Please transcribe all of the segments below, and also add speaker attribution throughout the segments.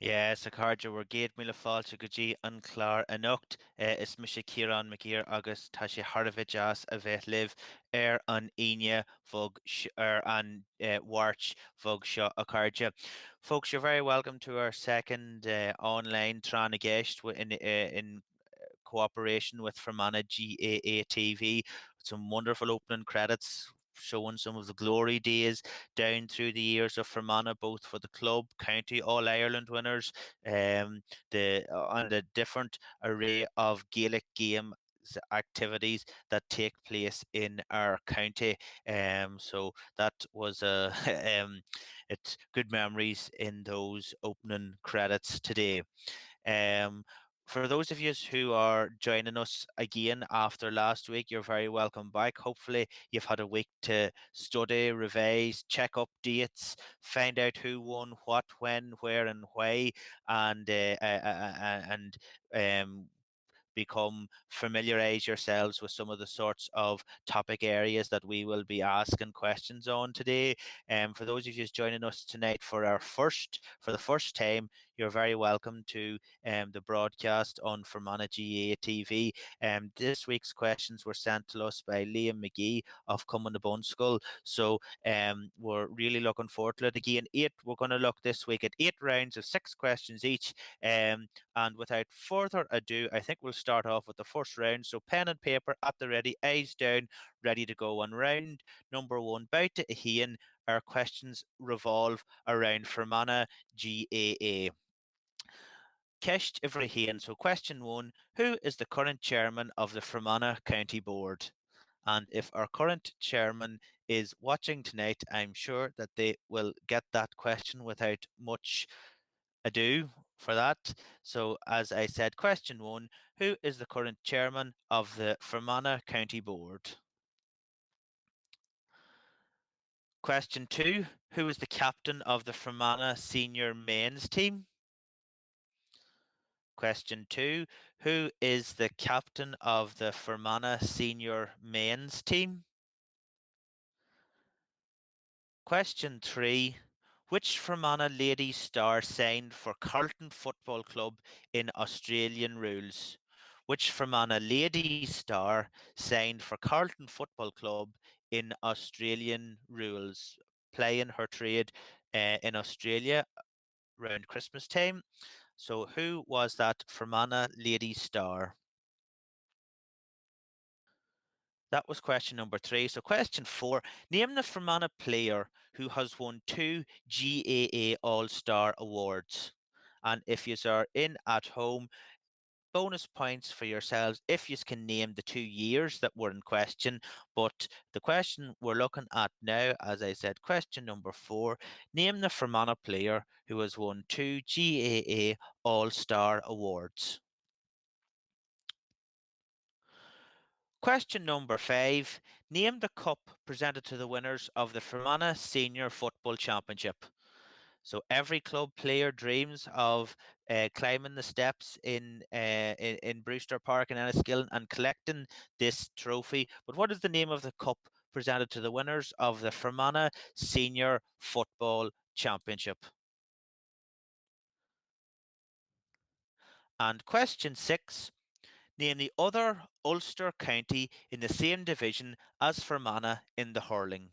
Speaker 1: Yes, a cardja war géad míle fáilte go dtí an chlár anocht is mi sé Ciarán Magír agus tá sé Harbheith as a bheith live an aine fog an Warch fog seo a cardja. Folks, you're very welcome to our second online Tránagéist in cooperation with Fermanagh GAA TV. Some wonderful opening credits showing some of the glory days down through the years of Fermanagh, both for the club, county, All Ireland winners, and the different array of Gaelic game activities that take place in our county. So that was it's good memories in those opening credits today. Um, for those of you who are joining us again after last week, you're very welcome back. Hopefully, you've had a week to study, revise, check updates, find out who won, what, when, where, and why, and become familiarize yourselves with some of the sorts of topic areas that we will be asking questions on today. And for those of you joining us tonight for the first time, you're very welcome to the broadcast on Fermanagh GA TV. This week's questions were sent to us by Liam McGee of Common School. So we're really looking forward to it. Again, we're going to look this week at 8 rounds of 6 questions each. And without further ado, I think we'll start off with the first round. So pen and paper at the ready, eyes down, ready to go on round number one. Bout to Ian, our questions revolve around Fermanagh GAA. Ceist Ivrahian. So question one, who is the current chairman of the Fermanagh County Board? And if our current chairman is watching tonight, I'm sure that they will get that question without much ado for that. So, as I said, question one, who is the current chairman of the Fermanagh County Board? Question two, who is the captain of the Fermanagh senior men's team? Question two, who is the captain of the Fermanagh senior men's team? Question three, which Fermanagh ladies star signed for Carlton Football Club in Australian rules? Which Fermanagh ladies star signed for Carlton Football Club in Australian rules, playing her trade in Australia around Christmas time? So who was that Fermanagh ladies star? That was question number three. So question four, name the Fermanagh player who has won 2 GAA All-Star Awards. And if you are in at home, bonus points for yourselves if you can name the 2 years that were in question. But the question we're looking at now, as I said, question number four, name the Fermanagh player who has won 2 GAA All-Star Awards. Question number five. Name the cup presented to the winners of the Fermanagh Senior Football Championship. So every club player dreams of climbing the steps in Brewster Park in Enniskillen and collecting this trophy. But what is the name of the cup presented to the winners of the Fermanagh Senior Football Championship? And question six. Name the other Ulster county in the same division as Fermanagh in the hurling.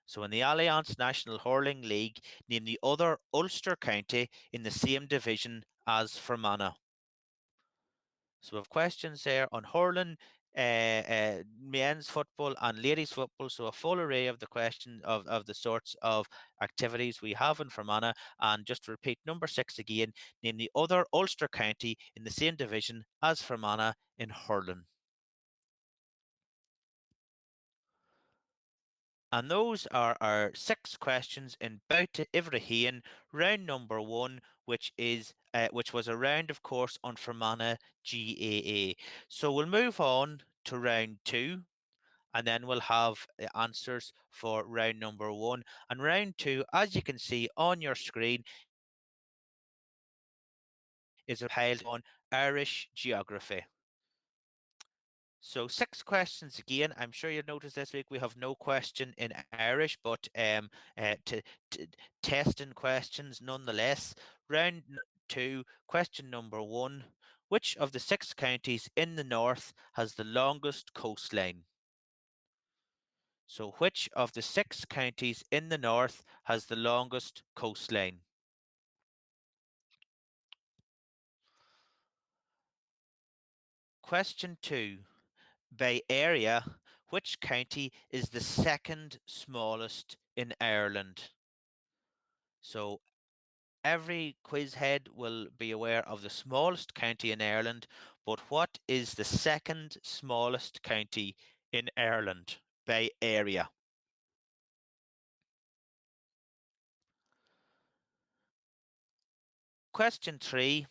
Speaker 1: So in the Allianz National Hurling League, name the other Ulster county in the same division as Fermanagh. So we have questions there on hurling, men's football and ladies football. So a full array of the question of the sorts of activities we have in Fermanagh. And just to repeat, number six again, name the other Ulster county in the same division as Fermanagh in hurling. And those are our 6 questions in Bout to Ivrahian, round number one, which was a round, of course, on Fermanagh GAA. So we'll move on to round two, and then we'll have the answers for round number one. And round two, as you can see on your screen, is a pile on Irish geography. So 6 questions again. I'm sure you'll notice this week we have no question in Irish, but to testing questions nonetheless. Round 2, question number 1. Which of the 6 counties in the north has the longest coastline? So which of the 6 counties in the north has the longest coastline? Question 2. By area, which county is the second smallest in Ireland? So every quiz head will be aware of the smallest county in Ireland, but what is the second smallest county in Ireland by area? Question 3.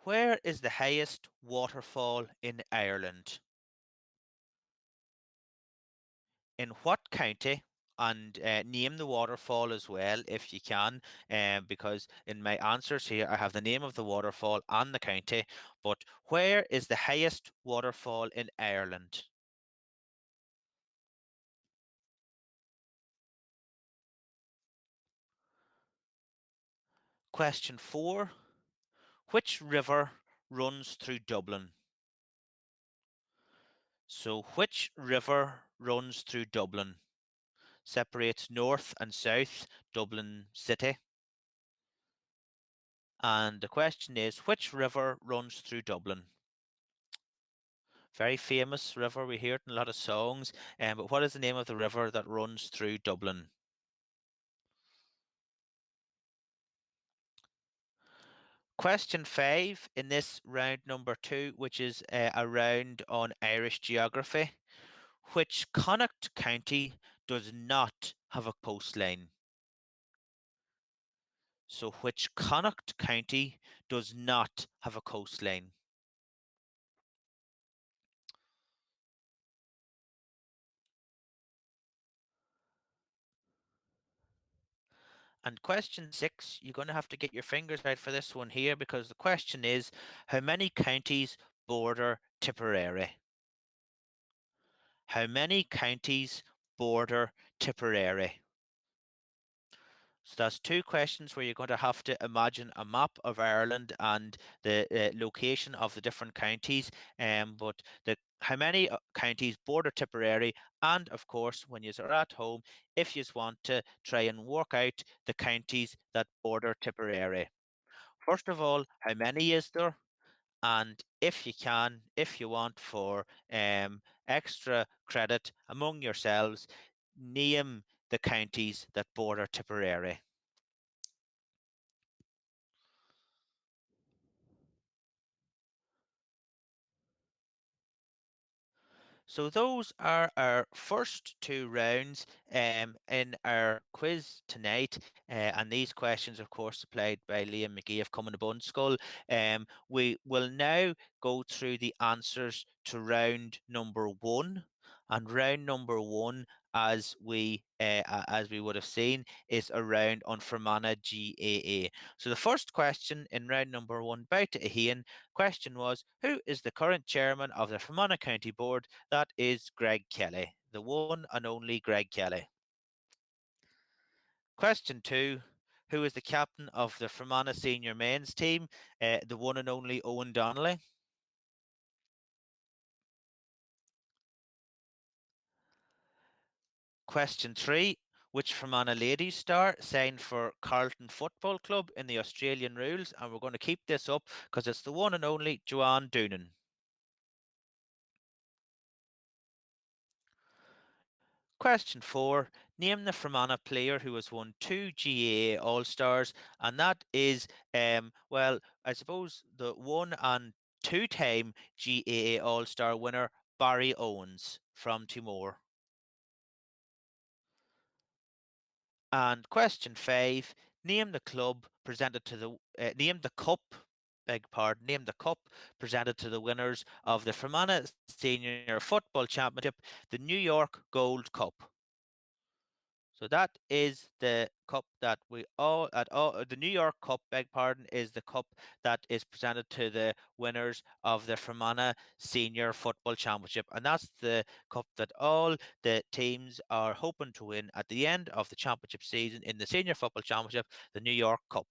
Speaker 1: Where is the highest waterfall in Ireland? In what county? And name the waterfall as well if you can, because in my answers here I have the name of the waterfall and the county. But where is the highest waterfall in Ireland? Question 4. Which river runs through Dublin? So which river runs through Dublin? Separates north and south Dublin city. And the question is, which river runs through Dublin? Very famous river. We hear it in a lot of songs. But what is the name of the river that runs through Dublin? Question 5 in this round number 2, which is a round on Irish geography. Which Connacht county does not have a coastline? So, which Connacht county does not have a coastline? And question 6, you're going to have to get your fingers out for this one here because the question is, how many counties border Tipperary? How many counties border Tipperary? So that's 2 questions where you're going to have to imagine a map of Ireland and the location of the different counties. But how many counties border Tipperary, and of course, when you are at home, if you want to try and work out the counties that border Tipperary. First of all, how many is there? And if you can, if you want for extra credit among yourselves, name the counties that border Tipperary. So those are our first 2 rounds in our quiz tonight. And these questions, of course, supplied by Liam McGee of Common Bun Skull. We will now go through the answers to round number 1. And round number 1, as we would have seen, is a round on Fermanagh GAA. So the first question in round number 1, bout to Ian, question was, who is the current chairman of the Fermanagh County Board? That is Greg Kelly, the one and only Greg Kelly. Question 2, who is the captain of the Fermanagh senior men's team? The one and only Owen Donnelly. Question 3, which Fermanagh ladies star signed for Carlton Football Club in the Australian rules? And we're going to keep this up because it's the one and only Joanne Doonan. Question 4, name the Fermanagh player who has won 2 GAA All-Stars, and that is, well, I suppose the 1 and 2 time GAA All-Star winner, Barry Owens from Timor. And question 5, name the club presented to name the cup, beg pardon, name the cup presented to the winners of the Fermanagh Senior Football Championship, the New York Gold Cup. So that is the cup that we all at all the New York Cup, beg pardon, is the cup that is presented to the winners of the Fermanagh Senior Football Championship, and that's the cup that all the teams are hoping to win at the end of the championship season in the Senior Football Championship, the New York Cup.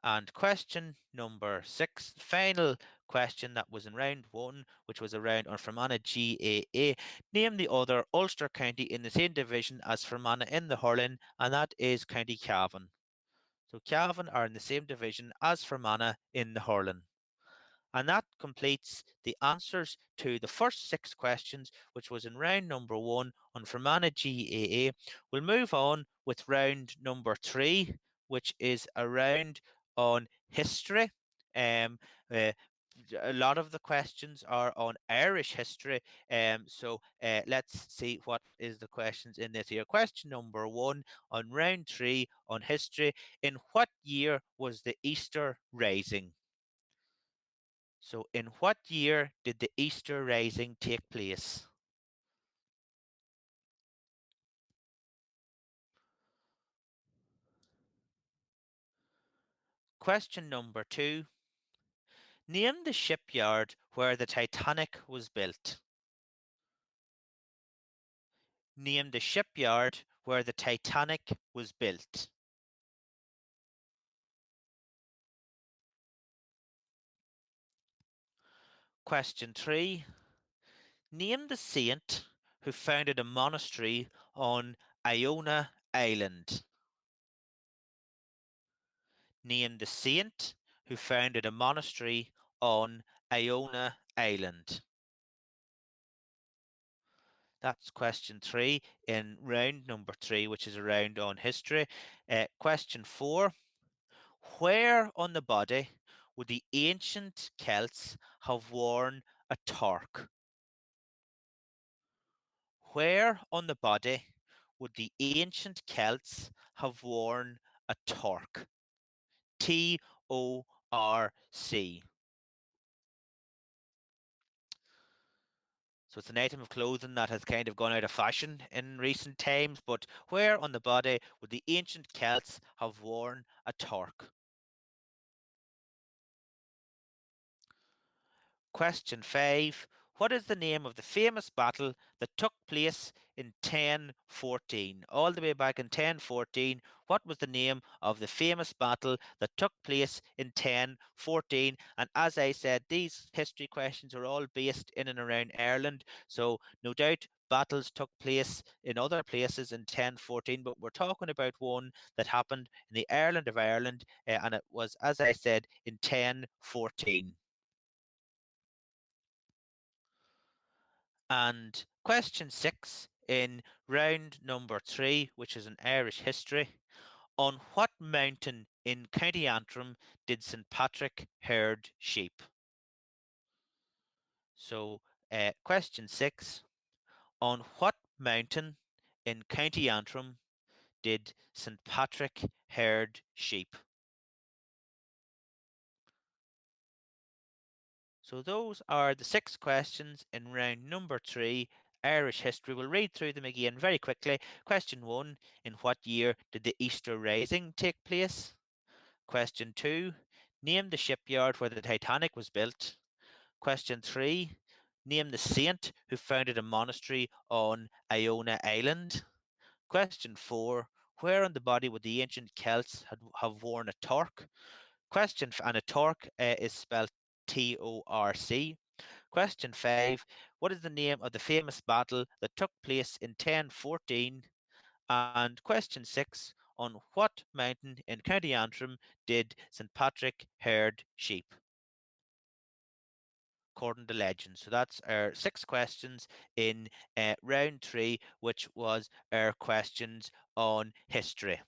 Speaker 1: And question number 6, the final question that was in round 1, which was a round on Fermanagh GAA. Name the other Ulster county in the same division as Fermanagh in the hurling, and that is County Cavan. So Cavan are in the same division as Fermanagh in the hurling. And that completes the answers to the first 6 questions, which was in round number 1 on Fermanagh GAA. We'll move on with round number 3, which is a round on history. Um, uh, a lot of the questions are on Irish history. So let's see what is the questions in this here. Question number 1 on round 3 on history. In what year was the Easter Rising? So, in what year did the Easter Rising take place? Question number 2. Name the shipyard where the Titanic was built. Name the shipyard where the Titanic was built. Question 3. Name the saint who founded a monastery on Iona Island. Name the saint who founded a monastery on Iona Island. That's question 3 in round number 3, which is a round on history. Question 4. Where on the body would the ancient Celts have worn a torque? Where on the body would the ancient Celts have worn a torque? Torc. So it's an item of clothing that has kind of gone out of fashion in recent times, but where on the body would the ancient Celts have worn a torque? Question 5. What is the name of the famous battle that took place in 1014? All the way back in 1014, what was the name of the famous battle that took place in 1014? And as I said, these history questions are all based in and around Ireland, so no doubt battles took place in other places in 1014, but we're talking about one that happened in the Ireland of Ireland, and it was, as I said, in 1014. And question 6 in round number 3, which is an Irish history. On what mountain in County Antrim did St. Patrick herd sheep? So, question 6. On what mountain in County Antrim did St. Patrick herd sheep? So those are the 6 questions in round number 3, Irish history. We'll read through them again very quickly. Question 1, in what year did the Easter Rising take place? Question 2, name the shipyard where the Titanic was built. Question 3, name the saint who founded a monastery on Iona Island. Question 4, where on the body would the ancient Celts have worn a torque? And a torque is spelled Torc. Question 5. What is the name of the famous battle that took place in 1014? And question 6. On what mountain in County Antrim did St. Patrick herd sheep? According to legend. So that's our 6 questions in round 3, which was our questions on history.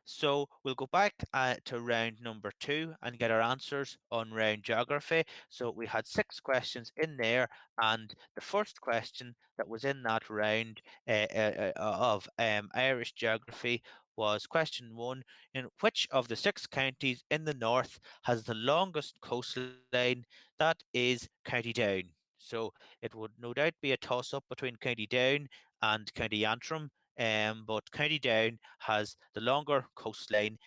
Speaker 1: So we'll go back to round number 2 and get our answers on round geography. So we had 6 questions in there, and the first question that was in that round of Irish geography was question 1. In which of the 6 counties in the north has the longest coastline? That is County Down. So it would no doubt be a toss up between County Down and County Antrim. But County Down has the longer coastline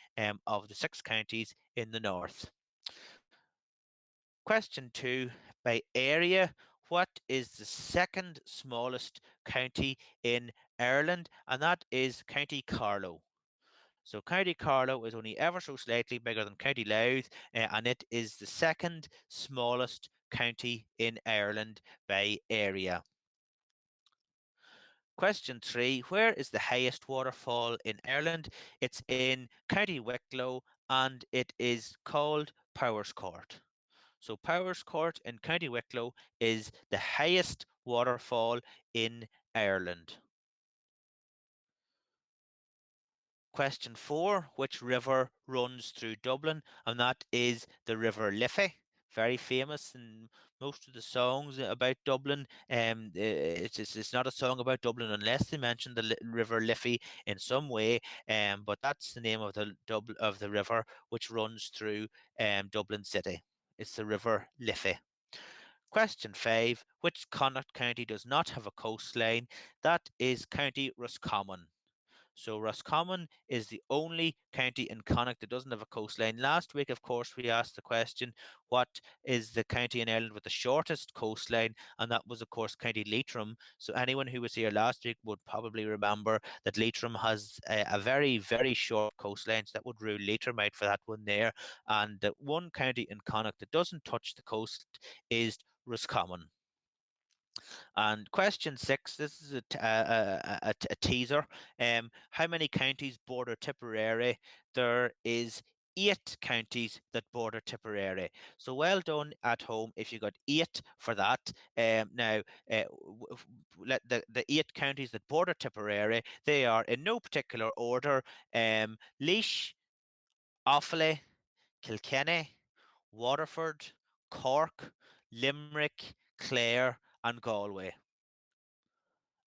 Speaker 1: of the 6 counties in the north. Question 2, by area, what is the second smallest county in Ireland? And that is County Carlow. So County Carlow is only ever so slightly bigger than County Louth, and it is the second smallest county in Ireland by area. Question 3, where is the highest waterfall in Ireland? It's in County Wicklow, and it is called Powerscourt. So Powerscourt in County Wicklow is the highest waterfall in Ireland. Question 4, which river runs through Dublin? And that is the River Liffey. Very famous in most of the songs about Dublin. It's not a song about Dublin unless they mention the River Liffey in some way. But that's the name of the river which runs through Dublin City. It's the River Liffey. Question 5, which Connacht county does not have a coastline? That is County Roscommon. So Roscommon is the only county in Connacht that doesn't have a coastline. Last week, of course, we asked the question, what is the county in Ireland with the shortest coastline? And that was, of course, County Leitrim. So anyone who was here last week would probably remember that Leitrim has a very, very short coastline. So that would rule Leitrim out for that one there. And the one county in Connacht that doesn't touch the coast is Roscommon. And question 6, this is a teaser. How many counties border Tipperary? There is 8 counties that border Tipperary. So well done at home if you got 8 for that. Now, let the 8 counties that border Tipperary, they are in no particular order. Laois, Offaly, Kilkenny, Waterford, Cork, Limerick, Clare, and Galway.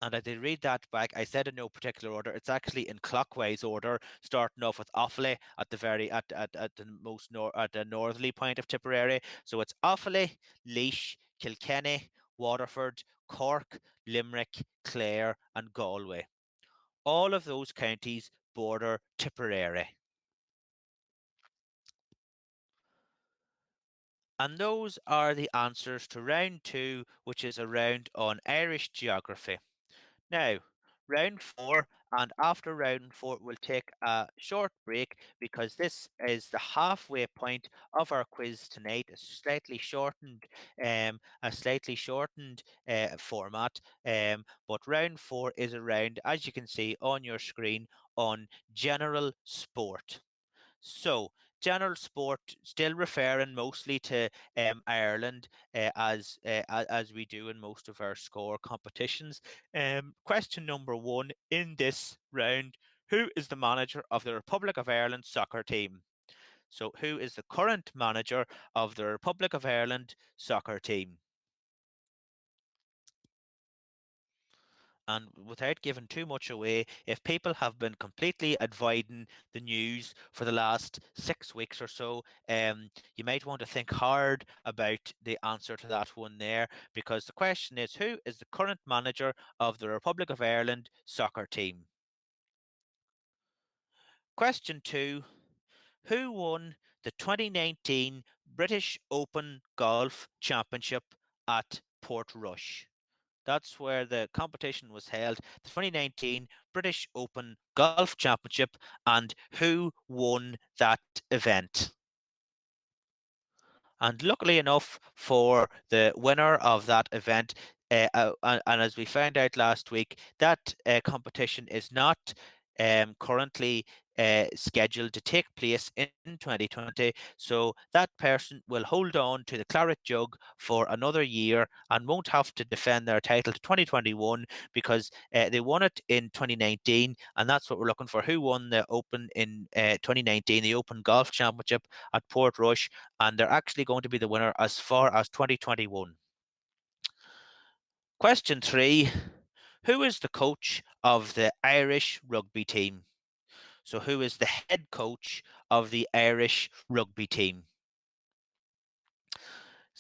Speaker 1: And I did read that back. I said in no particular order. It's actually in clockwise order, starting off with Offaly at the very at the most at the northerly point of Tipperary. So it's Offaly, Laois, Kilkenny, Waterford, Cork, Limerick, Clare, and Galway. All of those counties border Tipperary. And those are the answers to round 2, which is a round on Irish geography. Now, round 4, and after round 4, we'll take a short break because this is the halfway point of our quiz tonight. A slightly shortened format. But round 4 is a round, as you can see on your screen, on general sport. So, general sport, still referring mostly to Ireland as we do in most of our score competitions. Question number 1 in this round: who is the manager of the Republic of Ireland soccer team? So, who is the current manager of the Republic of Ireland soccer team? And without giving too much away, if people have been completely avoiding the news for the last 6 weeks or so, you might want to think hard about the answer to that one there, because the question is, who is the current manager of the Republic of Ireland soccer team? Question 2, who won the 2019 British Open Golf Championship at Portrush? That's where the competition was held, the 2019 British Open Golf Championship, and who won that event? And luckily enough for the winner of that event, and as we found out last week, that competition is not currently scheduled to take place in 2020. So that person will hold on to the claret jug for another year and won't have to defend their title to 2021 because they won it in 2019. And that's what we're looking for. Who won the Open in 2019, the Open Golf Championship at Portrush? And they're actually going to be the winner as far as 2021. Question 3, who is the coach of the Irish rugby team? So, who is the head coach of the Irish rugby team?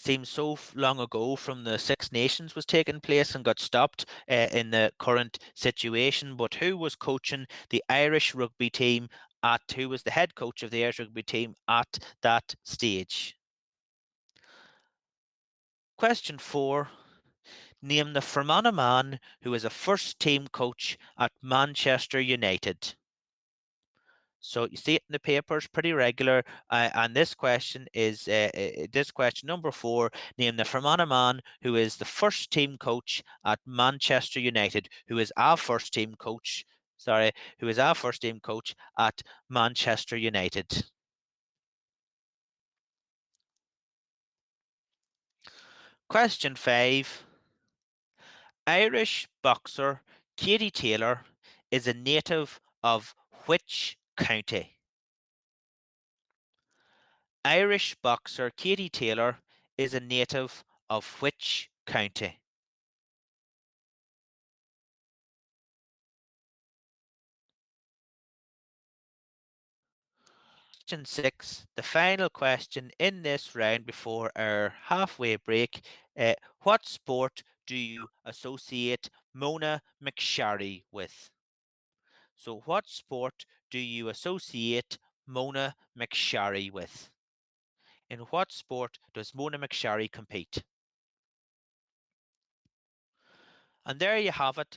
Speaker 1: seems so long ago from the Six Nations was taking place and got stopped in the current situation. But who was coaching the Irish rugby team who was the head coach of the Irish rugby team at that stage? Question 4. Name the Fermanagh man who is a first team coach at Manchester United. So you see it in the papers pretty regular. And this question is this question number 4. Name the Fermanagh man who is the first team coach at Manchester United, who is our first team coach. Sorry, who is our first team coach at Manchester United. Question 5. Irish boxer Katie Taylor is a native of which county? Irish boxer Katie Taylor is a native of which county? Question 6, the final question in this round before our halfway break. What sport do you associate Mona McSharry with? So, what sport do you associate Mona McSharry with? In what sport does Mona McSharry compete? And there you have it.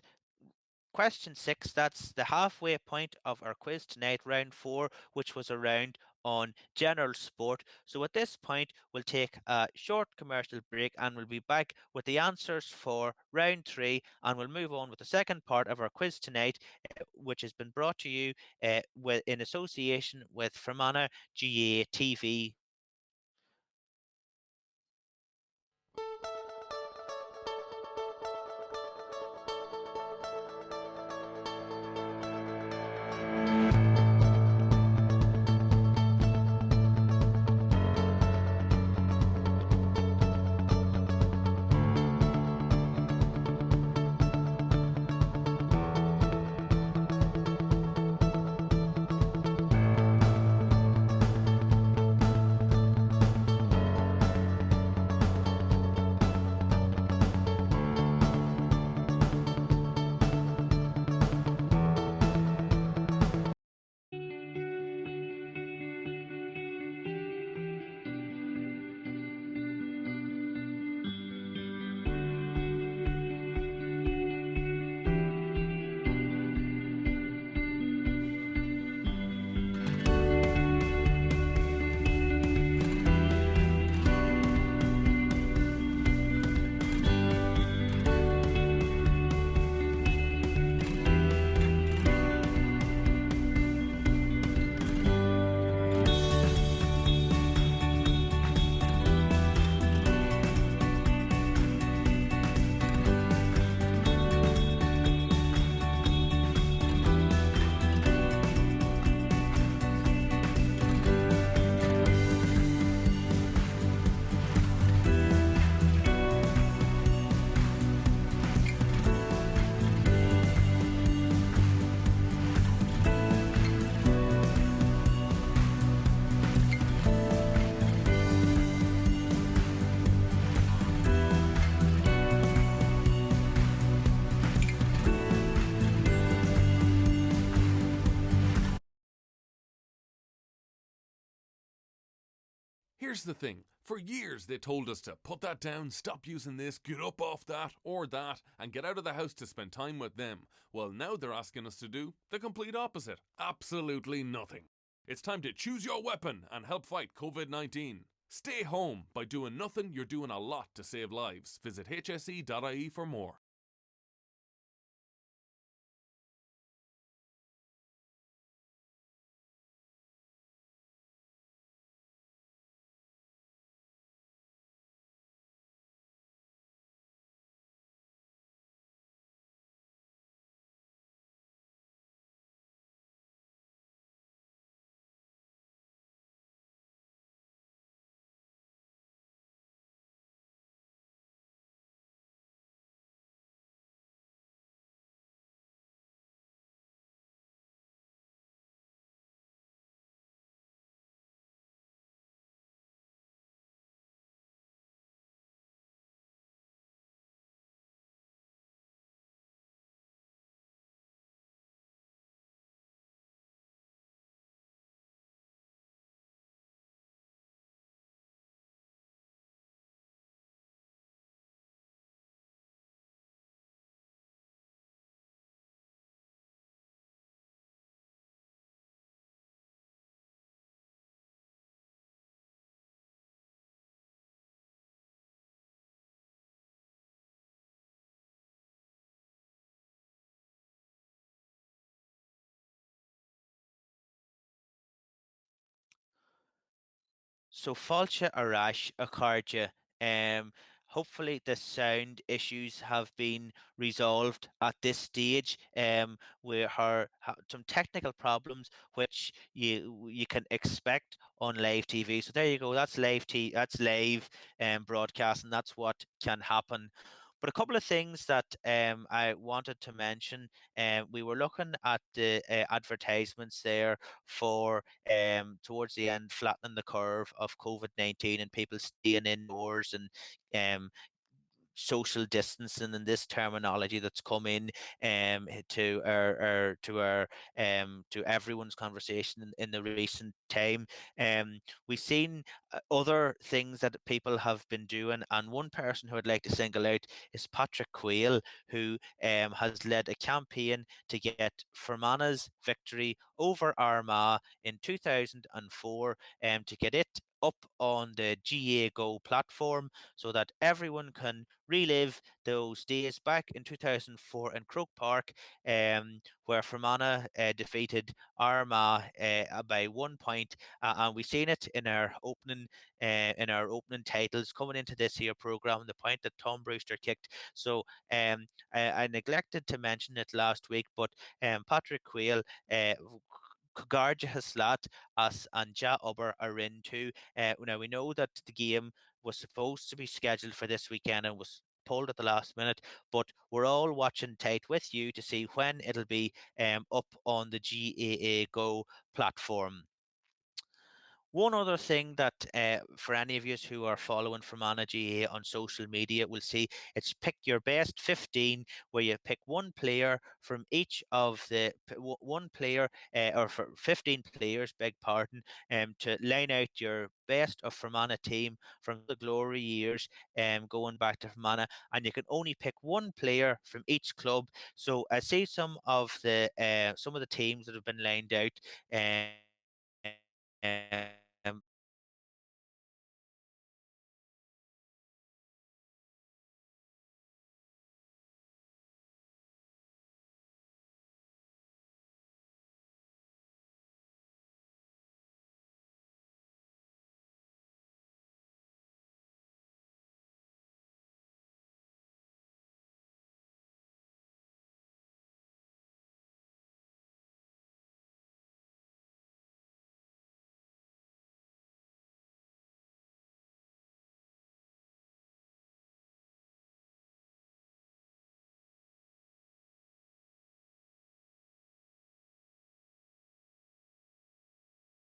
Speaker 1: Question 6, that's the halfway point of our quiz tonight, round 4, which was a round on general sport. So at this point, we'll take a short commercial break and we'll be back with the answers for round 3, and we'll move on with the second part of our quiz tonight, which has been brought to you in association with Fermanagh GA TV.
Speaker 2: Here's the thing. For years they told us to put that down, stop using this, get up off that or that, and get out of the house to spend time with them. Well, now they're asking us to do the complete opposite. Absolutely nothing. It's time to choose your weapon and help fight COVID-19. Stay home. By doing nothing, you're doing a lot to save lives. Visit hse.ie for more.
Speaker 1: So Fáilte Arash Akarja. Hopefully the sound issues have been resolved at this stage. We some technical problems which you can expect on live TV. So there you go. That's that's live broadcast, and that's what can happen. But a couple of things that I wanted to mention. We were looking at the advertisements there for towards the end, flattening the curve of COVID-19 and people staying indoors and um, social distancing and this terminology that's come in to to everyone's conversation in the recent time. We've seen other things that people have been doing, and one person who I'd like to single out is Patrick Quayle, who has led a campaign to get Fermanagh's victory over Armagh in 2004, to get it up on the GA Go platform so that everyone can relive those days back in 2004 in Croke Park, where Fermanagh defeated Armagh by 1 point, and we've seen it in our opening titles coming into this here program. The point that Tom Brewster kicked. So I neglected to mention it last week, but Patrick Quayle. Garja Haslat as and Ja Uber are in too. Now we know that the game was supposed to be scheduled for this weekend and was pulled at the last minute, but we're all watching tight with you to see when it'll be up on the GAA Go platform. One other thing that for any of you who are following Fermanagh GA on social media will see, it's pick your best 15, where you pick one player from each of one player or for 15 players, beg pardon, to line out your best of Fermanagh team from the glory years, going back to Fermanagh, and you can only pick one player from each club. So I see some of the teams that have been lined out.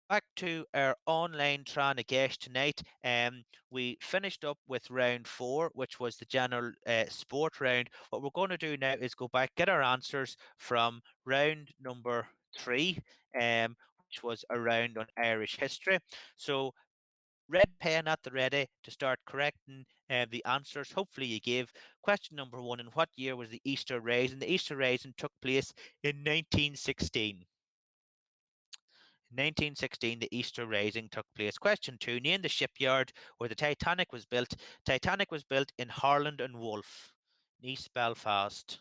Speaker 1: Back to our online trying to guess tonight. We finished up with round four, which was the general sport round. What we're going to do now is go back, get our answers from round number three, which was a round on Irish history. So red pen at the ready to start correcting the answers. Hopefully you gave question number one. In what year was the Easter Rising? The Easter Rising took place in 1916. 1916, the Easter Rising took place. Question two, name the shipyard where the Titanic was built. Titanic was built in Harland and Wolff, East Belfast.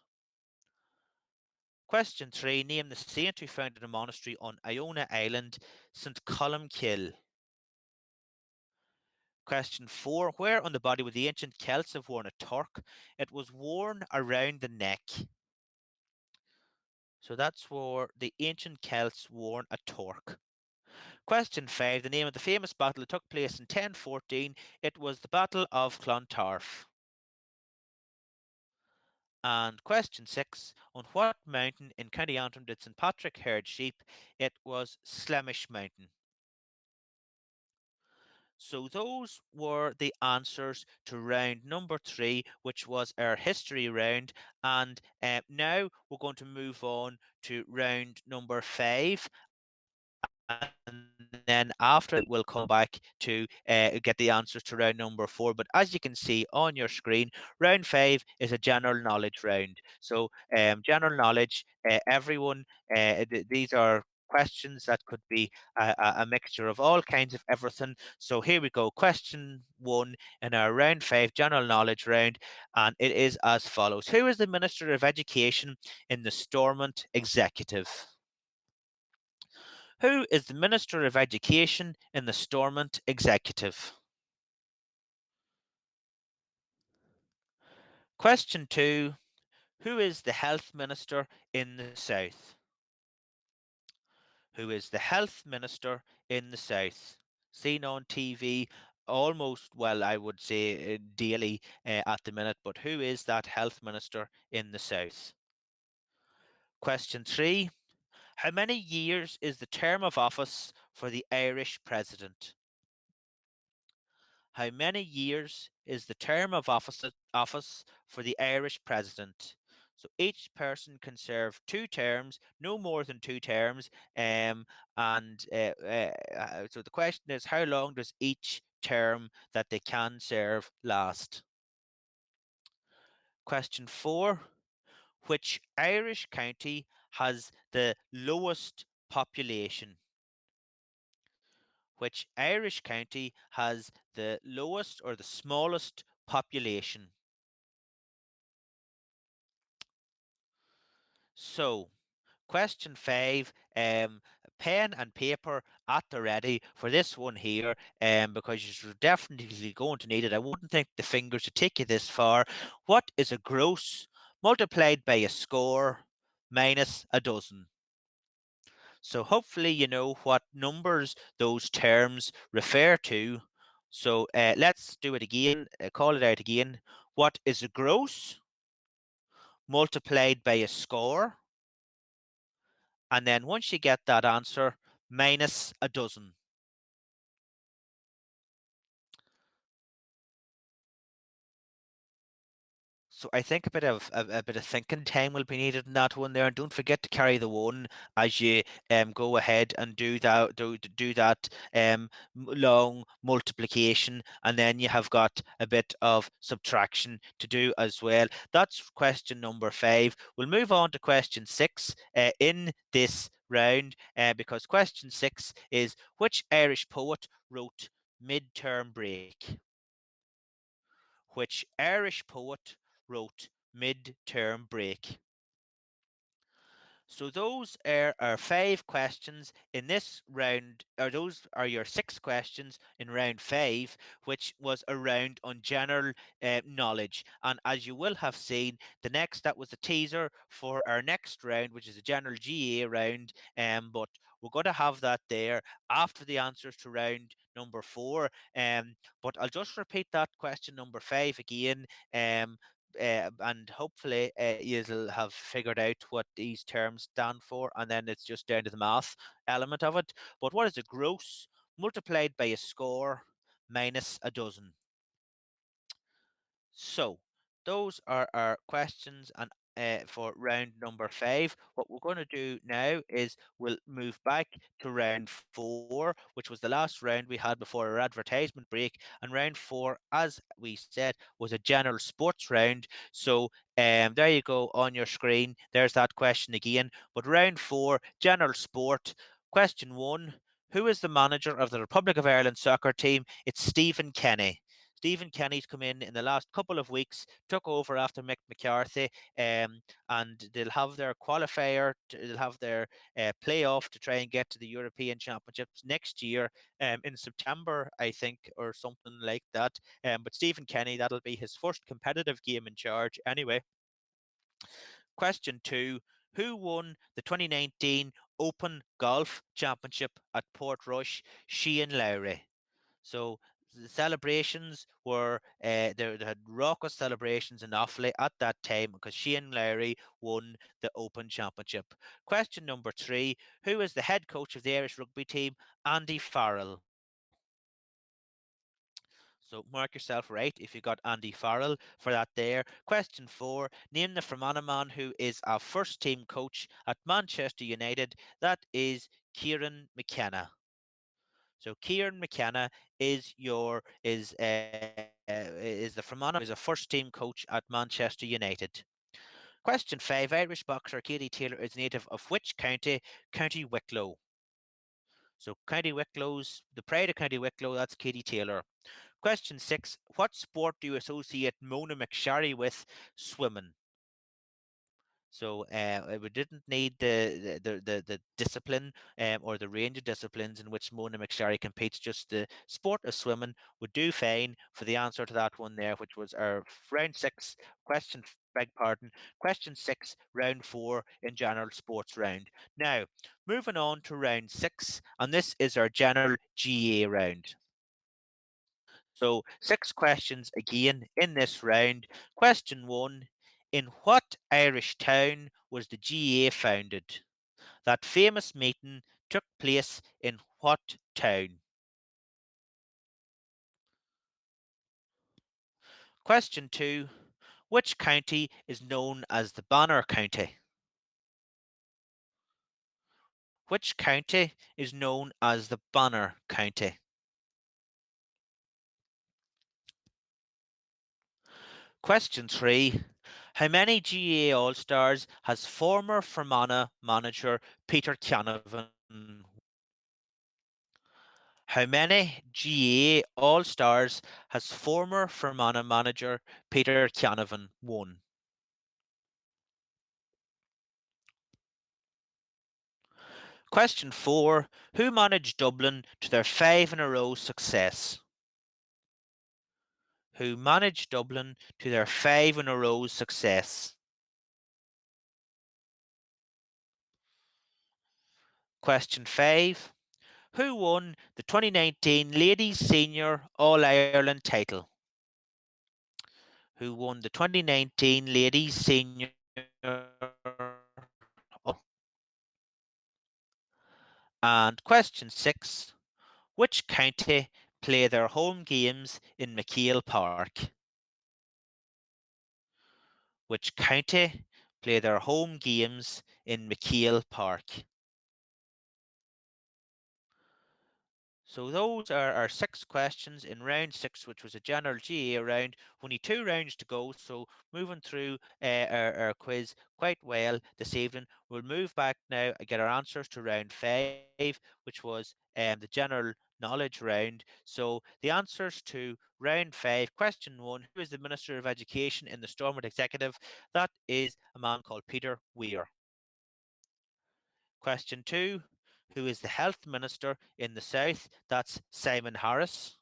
Speaker 1: Question three, name the saint who founded a monastery on Iona Island, St. Columkill. Question four, where on the body would the ancient Celts have worn a torque? It was worn around the neck. So that's where the ancient Celts worn a torque. Question 5. The name of the famous battle that took place in 1014. It was the Battle of Clontarf. And question 6. On what mountain in County Antrim did St Patrick herd sheep? It was Slemish Mountain. So those were the answers to round number 3, which was our history round. And now we're going to move on to round number 5. And then after it, we'll come back to get the answers to round number 4. But as you can see on your screen, round 5 is a general knowledge round. So general knowledge, everyone, these are questions that could be a mixture of all kinds of everything. So here we go. Question 1 in our round 5 general knowledge round, and it is as follows. Who is the Minister of Education in the Stormont Executive? Who is the Minister of Education in the Stormont Executive? Question 2. Who is the Health Minister in the South? Who is the Health Minister in the South? Seen on TV almost, well, I would say daily at the minute, but who is that Health Minister in the South? Question 3. How many years is the term of office for the Irish President? How many years is the term of office for the Irish President? So each person can serve 2 terms, no more than 2 terms. And so the question is, how long does each term that they can serve last? Question 4. Which Irish county has the lowest population? Which Irish county has the lowest or the smallest population? So, question 5, pen and paper at the ready for this one here, because you're definitely going to need it. I wouldn't think the fingers would take you this far. What is a gross multiplied by a score minus a dozen? So hopefully you know what numbers those terms refer to. So let's do it again, call it out again. What is a gross multiplied by a score? And then once you get that answer, minus a dozen. So I think a bit of thinking time will be needed in that one there, and don't forget to carry the one as you go ahead and do that long multiplication, and then you have got a bit of subtraction to do as well. That's question number 5. We'll move on to question 6 in this round, because question 6 is, which Irish poet wrote Midterm Break? Which Irish poet wrote Midterm Break? So those are our 5 questions in this round, or those are your 6 questions in round 5, which was a round on general knowledge. And as you will have seen, that was a teaser for our next round, which is a general GA round. But we're going to have that there after the answers to round number 4. But I'll just repeat that question number 5 again. And hopefully you'll have figured out what these terms stand for, and then it's just down to the math element of it. But what is a gross multiplied by a score minus a dozen? So those are our questions and for round number 5. What we're going to do now is we'll move back to round 4, which was the last round we had before our advertisement break. And round 4, as we said, was a general sports round. So there you go on your screen. There's that question again. But round 4, general sport. Question 1. Who is the manager of the Republic of Ireland soccer team? It's Stephen Kenny. Stephen Kenny's come in the last couple of weeks, took over after Mick McCarthy, and they'll have their qualifier, they'll have their playoff to try and get to the European Championships next year in September, I think, or something like that. But Stephen Kenny, that'll be his first competitive game in charge anyway. Question 2. Who won the 2019 Open Golf Championship at Portrush? Shane Lowry. So the celebrations were they had raucous celebrations in Offaly at that time because Shane Lowry won the Open Championship. Question number 3: who is the head coach of the Irish rugby team? Andy Farrell. So mark yourself right if you got Andy Farrell for that there. Question 4: name the Fermanagh man who is our first team coach at Manchester United. That is Kieran McKenna. So Kieran McKenna is the Fermanagh who is a first team coach at Manchester United. Question 5: Irish boxer Katie Taylor is native of which county? County Wicklow. So County Wicklow's the pride of County Wicklow. That's Katie Taylor. Question 6: what sport do you associate Mona McSharry with? Swimming. So we didn't need the discipline or the range of disciplines in which Mona McSherry competes. Just the sport of swimming would do fine for the answer to that one there, which was our round six question. Beg pardon. Question six, round four in general sports round. Now, moving on to round six, and this is our general GA round. So, six questions again in this round. Question one: in what Irish town was the GA founded? That famous meeting took place in what town? Question two: which county is known as the Banner County? Which county is known as the Banner County? Question three: how many GA All Stars has former Fermanagh manager Peter Canavan? How many GA All Stars has former Fermanagh manager Peter Canavan won? Question four: who managed Dublin to their five in a row success? Who managed Dublin to their five in a row success? Question five: who won the 2019 Ladies Senior All Ireland title? Who won the 2019 Ladies Senior And question six: which county play their home games in McHale Park? Which county play their home games in McHale Park? So those are our six questions in round six, which was a general GA round. Only two rounds to go, so moving through our quiz quite well this evening. We'll move back now and get our answers to round five, which was the general knowledge round. So the answers to round five, question one: who is the Minister of Education in the Stormont Executive? That is a man called Peter Weir. Question two: who is the Health Minister in the South? That's Simon Harris.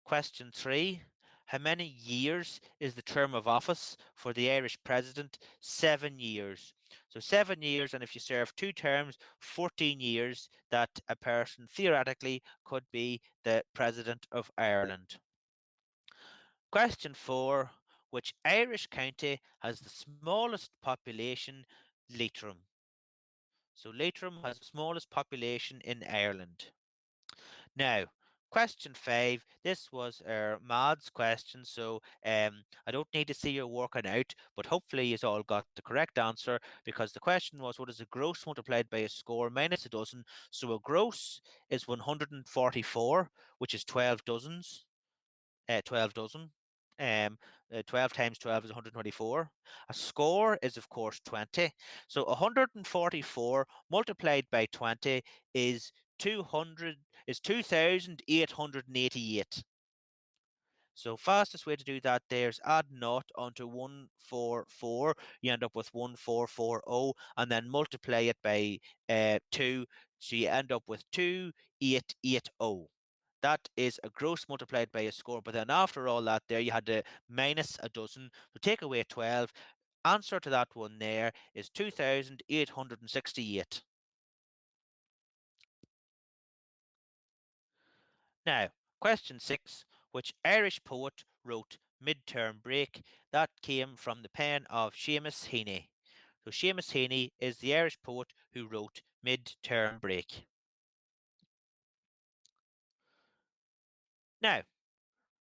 Speaker 1: Question three: how many years is the term of office for the Irish President? 7 years. So 7 years, and if you serve two terms, 14 years, that a person theoretically could be the President of Ireland. Question four: which Irish county has the smallest population? Leitrim. So Leitrim has the smallest population in Ireland. Now, question five. This was our maths question, so I don't need to see you working out, but hopefully you all got the correct answer because the question was, what is a gross multiplied by a score minus a dozen? So a gross is 144, which is 12 dozens. 12 dozen. Um, 12 times 12 is 124. A score is, of course, 20. So 144 multiplied by 20 is 200 is 2,888. So fastest way to do that there's add naught onto 144. You end up with 1440 and then multiply it by 2. So you end up with 2880. That is a gross multiplied by a score. But then after all that there, you had to minus a dozen. So take away 12. Answer to that one there is 2,868. Now, question six: which Irish poet wrote Midterm Break? That came from the pen of Seamus Heaney. So Seamus Heaney is the Irish poet who wrote Midterm Break. Now,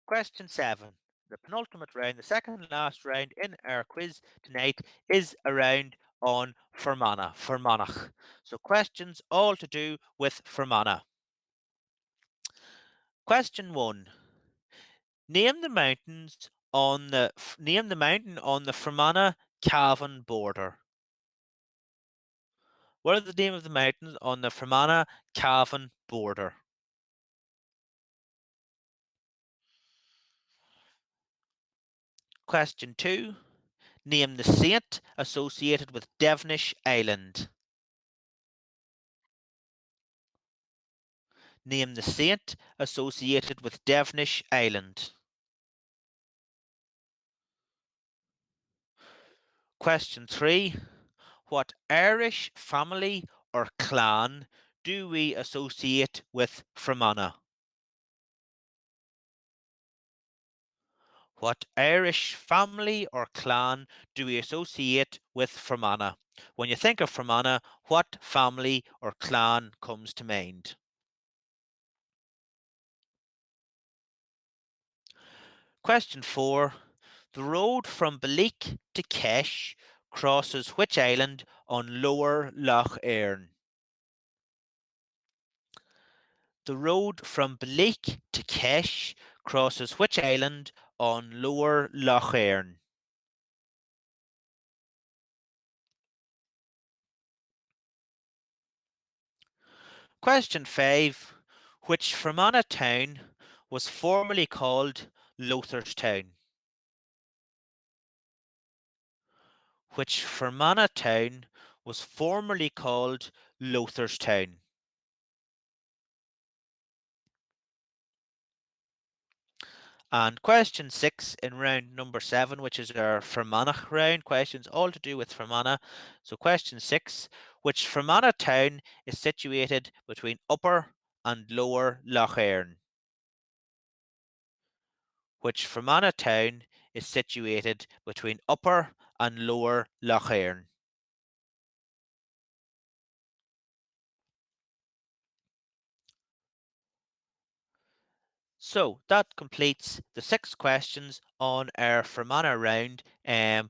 Speaker 1: question seven, the penultimate round, the second last round in our quiz tonight is a round on Fermanagh. So questions all to do with Fermanagh. Question one: name the mountain on the Fermanagh Cavan border. What are the name of the mountains on the Fermanagh Cavan border? Question two: Name the saint associated with Devenish Island. Name the saint associated with Devenish Island. Question 3. What Irish family or clan do we associate with Fermanagh? What Irish family or clan do we associate with Fermanagh? When you think of Fermanagh, what family or clan comes to mind? Question 4. The road from Balik to Kesh crosses which island on Lower Lough Erne? The road from Balik to Kesh crosses which island on Lower Lough Erne? Question 5. Which Fermanagh town was formerly called Lotharstown? Which Fermanagh town was formerly called Lotharstown? And question 6 in round number 7, which is our Fermanagh round, questions all to do with Fermanagh. So question 6, which Fermanagh town is situated between Upper and Lower Lough Erne? Which Fermanagh town is situated between Upper and Lower Lough Erne? So that completes the 6 questions on our Fermanagh round. And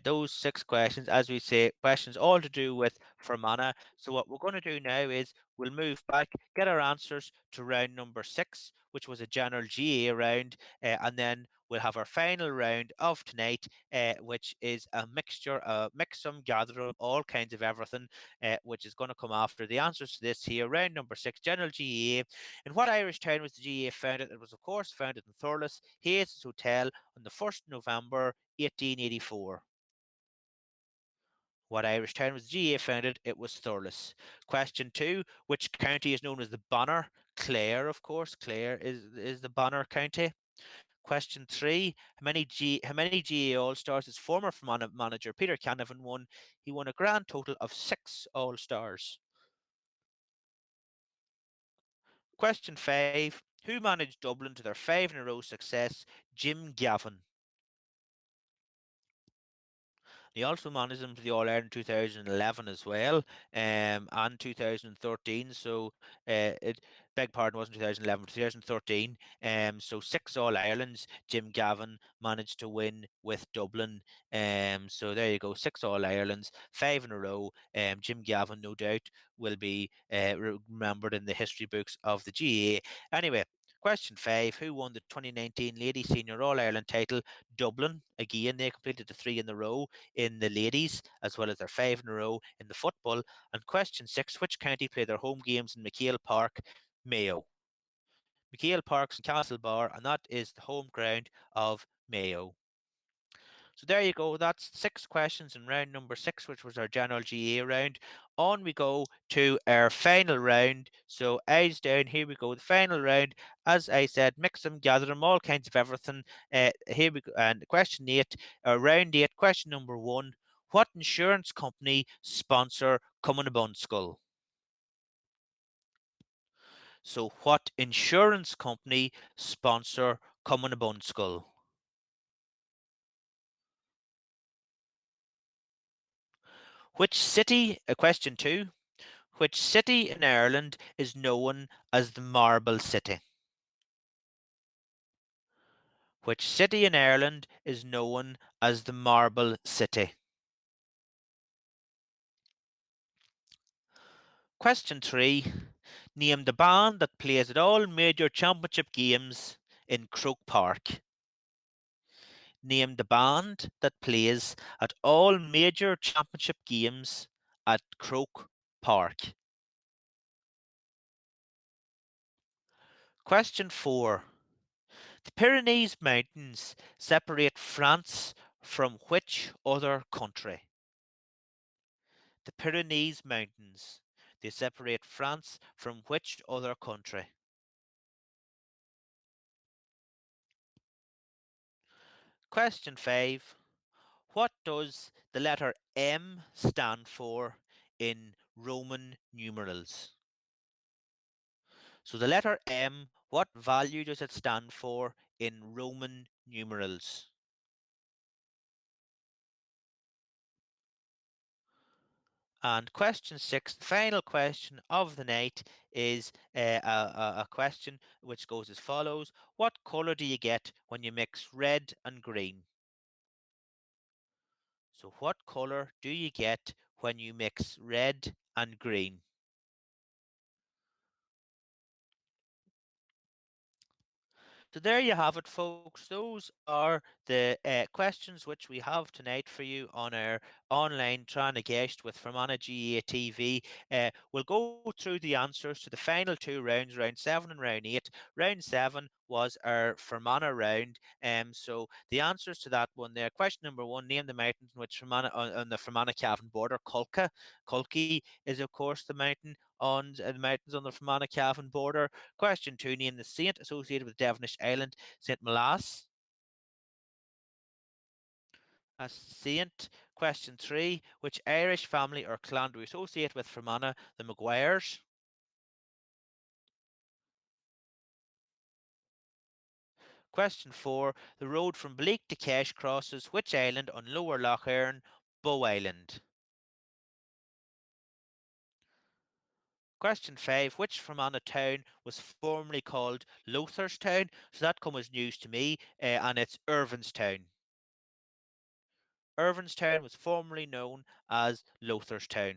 Speaker 1: those 6 questions, as we say, questions all to do with Fermanagh. So what we're going to do now is we'll move back, get our answers to round number 6, which was a general GA round, and then we'll have our final round of tonight, which is a mixture, mix some, gather 'em, all kinds of everything, which is going to come after the answers to this here, round number 6, general GA. In what Irish town was the GA founded? It was, of course, founded in Thurles, Hayes Hotel, on the 1st November 1884. What Irish town was the GA founded? It was Thurles. Question 2. Which county is known as the Banner? Clare, of course. Clare is the Banner county. Question 3. How many GA All Stars is former manager Peter Canavan won? He won a grand total of 6 All Stars. Question 5. Who managed Dublin to their 5 in a row success? Jim Gavin. He also managed them to the All Ireland 2011 as well, and 2013. So, beg pardon, wasn't 2011, 2013. So 6 All Irelands. Jim Gavin managed to win with Dublin. So there you go, 6 All Irelands, 5 in a row. Jim Gavin, no doubt, will be remembered in the history books of the GAA. Anyway. Question 5. Who won the 2019 Ladies Senior All Ireland title? Dublin. Again, they completed the 3 in a row in the ladies, as well as their 5 in a row in the football. And question 6, which county play their home games in McHale Park? Mayo. McHale Park's in Castlebar, and that is the home ground of Mayo. So there you go. That's 6 questions in round number 6, which was our general GA round. On we go to our final round. So eyes down. Here we go. The final round. As I said, mix them, gather them, all kinds of everything. Here we go. And question 8, round 8. Question number 1. What insurance company sponsor Cumann Skull? So what insurance company sponsor Cumann Skull? Which city? Question 2. Which city in Ireland is known as the Marble City? Which city in Ireland is known as the Marble City? Question 3. Name the band that plays at all major championship games in Croke Park. Name the band that plays at all major championship games at Croke Park. Question 4. The Pyrenees Mountains separate France from which other country? The Pyrenees Mountains. They separate France from which other country? Question 5. What does the letter M stand for in Roman numerals? So the letter M, what value does it stand for in Roman numerals? And question 6, the final question of the night, is a question which goes as follows. What colour do you get when you mix red and green? So what colour do you get when you mix red and green? So there you have it, folks. Those are the questions which we have tonight for you on our online Tráth gCeist with Fermanagh GAA TV. We'll go through the answers to the final two rounds, round 7 and round 8. Round 7 was our Fermanagh round. So the answers to that one there. Question number 1, name the mountains in which Fermanagh, on the Fermanagh-Cavan border. Culkey is, of course, the mountain on the mountains on the Fermanagh-Cavan border. Question 2, name the saint associated with Devonish Island, St. Malas. A saint. Question 3, which Irish family or clan do we associate with Fermanagh? The Maguires. Question 4, the road from Bleak to Kesh crosses which island on Lower Lough Erne? Bow Island. Question 5, which Fermanagh town was formerly called Lotharstown? So that comes as news to me, and it's Irvinstown. Irvinstown was formerly known as Lotharstown.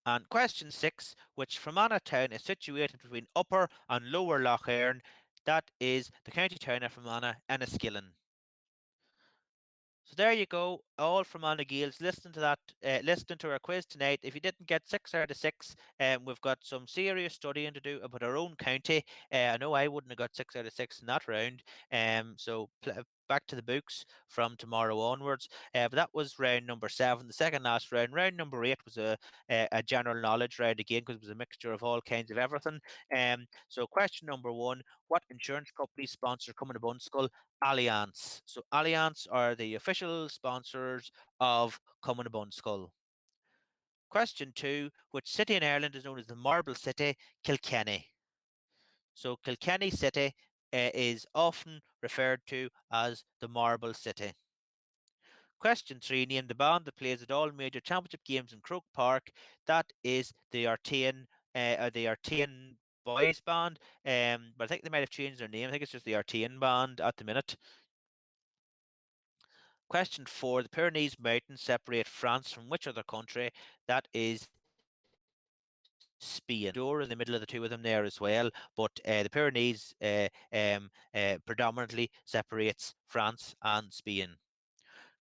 Speaker 1: And question 6, which Fermanagh town is situated between Upper and Lower Lough Erne? That is the county town of Fermanagh, Enniskillen. So there you go, all from Anna Giles. Listen to that. Listen to our quiz tonight. If you didn't get 6 out of 6, we've got some serious studying to do about our own county. I know I wouldn't have got 6 out of 6 in that round. So back to the books from tomorrow onwards. But that was round number 7, the second last round. Round number 8 was a general knowledge round again because it was a mixture of all kinds of everything. So question number 1: what insurance company sponsor Coming to Bunskull? Allianz. So Allianz are the official sponsors of Coming to Bunskull. Question 2, which city in Ireland is known as the Marble City? Kilkenny. So Kilkenny City is often referred to as the Marble City. Question 3, name the band that plays at all major championship games in Croke Park. That is the Artane Boys Band, but I think they might have changed their name. I think it's just the Artane Band at the minute. Question 4, the Pyrenees Mountains separate France from which other country? That is Spain. Door in the middle of the two of them there as well, but the Pyrenees predominantly separates France and Spain.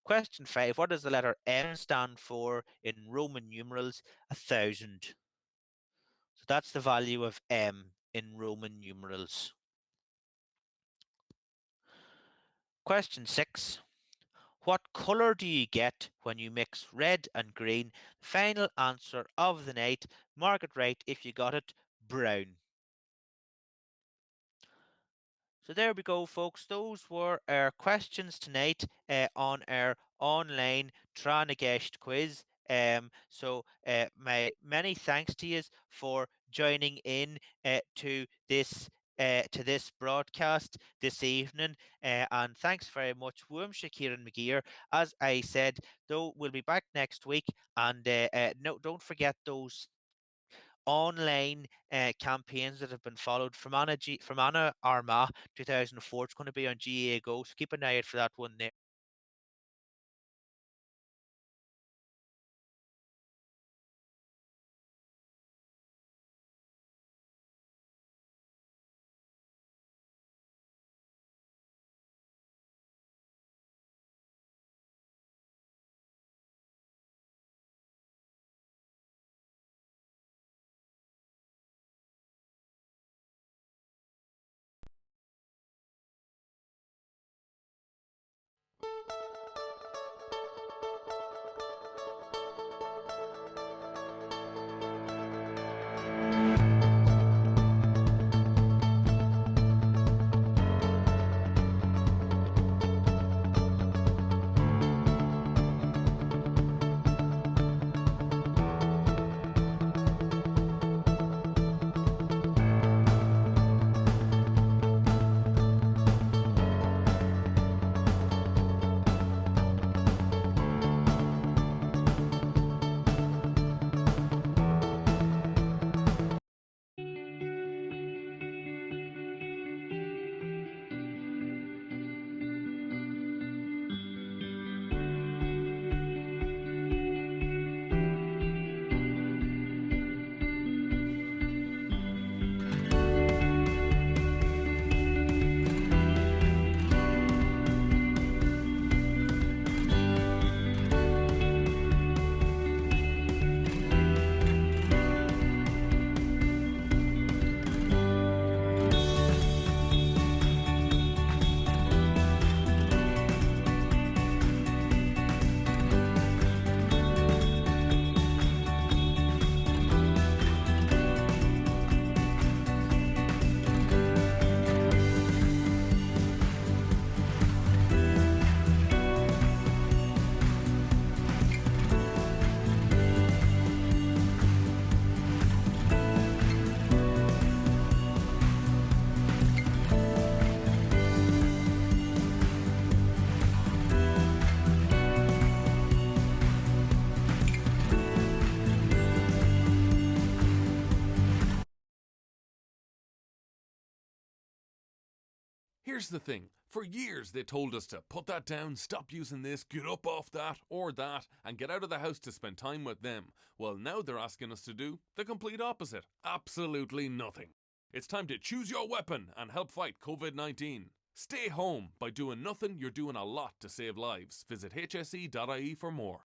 Speaker 1: Question 5, what does the letter M stand for in Roman numerals? 1,000. So that's the value of M in Roman numerals. Question 6, what colour do you get when you mix red and green? Final answer of the night. Mark it right if you got it. Brown. So there we go, folks. Those were our questions tonight on our online Tráth gCeist quiz. My many thanks to you for joining in to this broadcast this evening, and thanks very much, Woomsha Kieran McGeer. As I said, though, we'll be back next week, and no, don't forget those online campaigns that have been followed from Anna Armagh 2004. It's going to be on GAA Go, so keep an eye out for that one there.
Speaker 2: Here's the thing. For years they told us to put that down, stop using this, get up off that or that, and get out of the house to spend time with them. Well, now they're asking us to do the complete opposite. Absolutely nothing. It's time to choose your weapon and help fight COVID-19. Stay home. By doing nothing, you're doing a lot to save lives. Visit hse.ie for more.